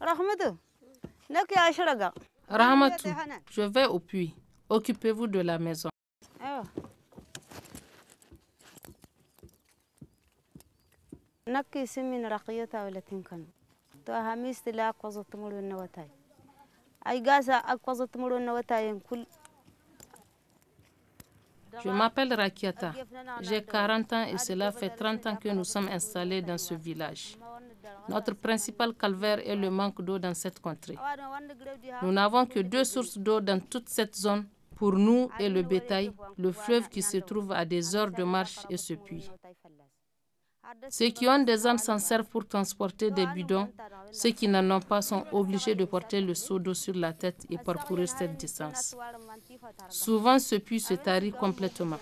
Rahmatou, je vais au puits. Occupez-vous de la maison. Je m'appelle Rakiata. J'ai 40 ans et cela fait 30 ans que nous sommes installés dans ce village. Notre principal calvaire est le manque d'eau dans cette contrée. Nous n'avons que 2 sources d'eau dans toute cette zone pour nous et le bétail, le fleuve qui se trouve à des heures de marche et ce puits. Ceux qui ont des ânes s'en servent pour transporter des bidons. Ceux qui n'en ont pas sont obligés de porter le seau d'eau sur la tête et parcourir cette distance. Souvent, ce puits se tarit complètement.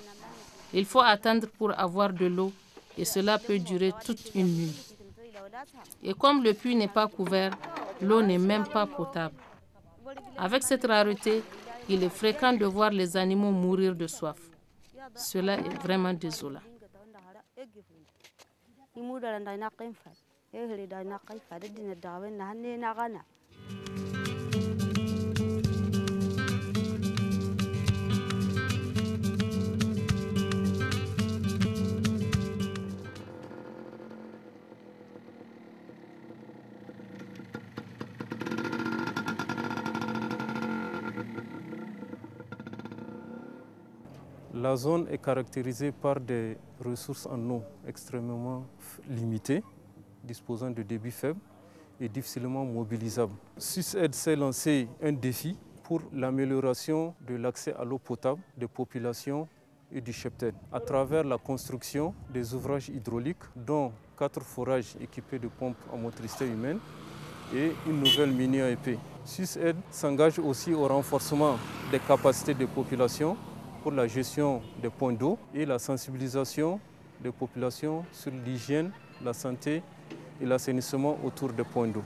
Il faut attendre pour avoir de l'eau et cela peut durer toute une nuit. Et comme le puits n'est pas couvert, l'eau n'est même pas potable. Avec cette rareté, il est fréquent de voir les animaux mourir de soif. Cela est vraiment désolant. La zone est caractérisée par des ressources en eau extrêmement limitées, disposant de débits faibles et difficilement mobilisables. SUSAID s'est lancé un défi pour l'amélioration de l'accès à l'eau potable des populations et du cheptel à travers la construction des ouvrages hydrauliques, dont 4 forages équipés de pompes à motricité humaine et une nouvelle mini AEP. SUSAID s'engage aussi au renforcement des capacités des populations pour la gestion des points d'eau et la sensibilisation des populations sur l'hygiène, la santé et l'assainissement autour des points d'eau.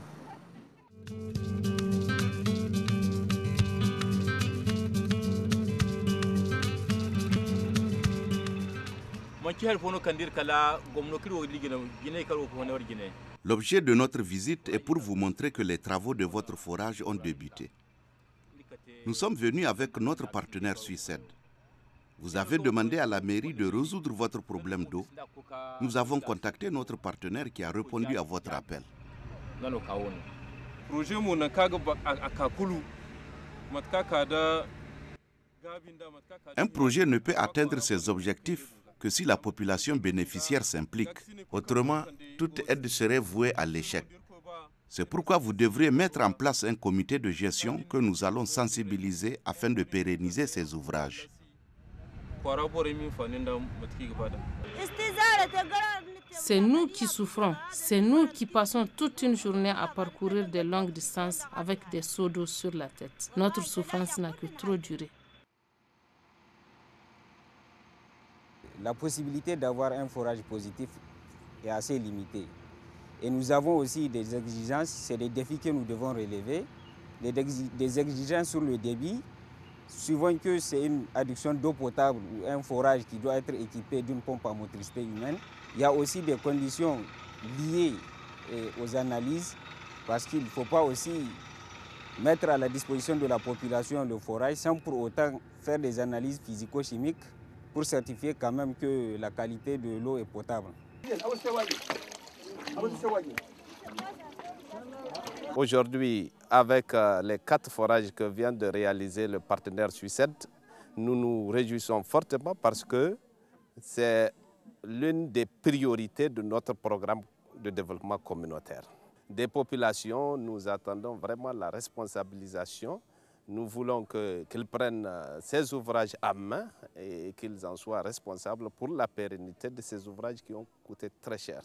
L'objet de notre visite est pour vous montrer que les travaux de votre forage ont débuté. Nous sommes venus avec notre partenaire SUSAID. Vous avez demandé à la mairie de résoudre votre problème d'eau. Nous avons contacté notre partenaire qui a répondu à votre appel. Un projet ne peut atteindre ses objectifs que si la population bénéficiaire s'implique. Autrement, toute aide serait vouée à l'échec. C'est pourquoi vous devriez mettre en place un comité de gestion que nous allons sensibiliser afin de pérenniser ces ouvrages. C'est nous qui souffrons, c'est nous qui passons toute une journée à parcourir des longues distances avec des seaux d'eau sur la tête. Notre souffrance n'a que trop duré. La possibilité d'avoir un forage positif est assez limitée. Et nous avons aussi des exigences, c'est des défis que nous devons relever, des exigences sur le débit, suivant que c'est une adduction d'eau potable ou un forage qui doit être équipé d'une pompe à motricité humaine. Il y a aussi des conditions liées aux analyses, parce qu'il ne faut pas aussi mettre à la disposition de la population le forage sans pour autant faire des analyses physico-chimiques pour certifier quand même que la qualité de l'eau est potable. Aujourd'hui, avec les 4 forages que vient de réaliser le partenaire SUSAID, nous nous réjouissons fortement parce que c'est l'une des priorités de notre programme de développement communautaire. Des populations, nous attendons vraiment la responsabilisation. Nous voulons qu'ils prennent ces ouvrages à main et qu'ils en soient responsables pour la pérennité de ces ouvrages qui ont coûté très cher.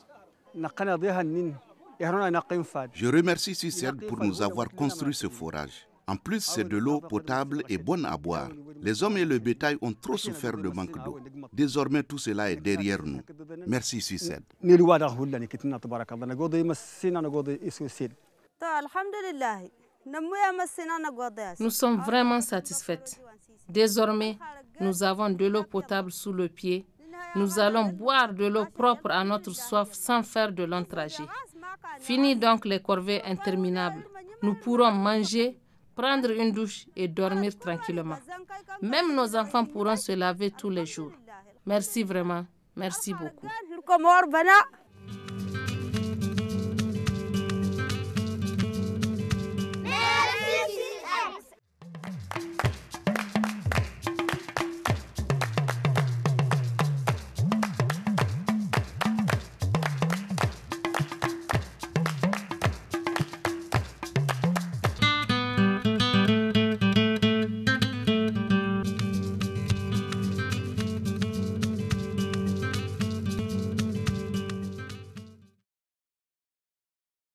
Je remercie SUSAID pour nous avoir construit ce forage. En plus, c'est de l'eau potable et bonne à boire. Les hommes et le bétail ont trop souffert de manque d'eau. Désormais, tout cela est derrière nous. Merci SUSAID. Nous sommes vraiment satisfaites. Désormais, nous avons de l'eau potable sous le pied. Nous allons boire de l'eau propre à notre soif sans faire de longs trajets. Fini donc les corvées interminables. nous pourrons manger, prendre une douche et dormir tranquillement. Même nos enfants pourront se laver tous les jours. Merci vraiment. Merci beaucoup.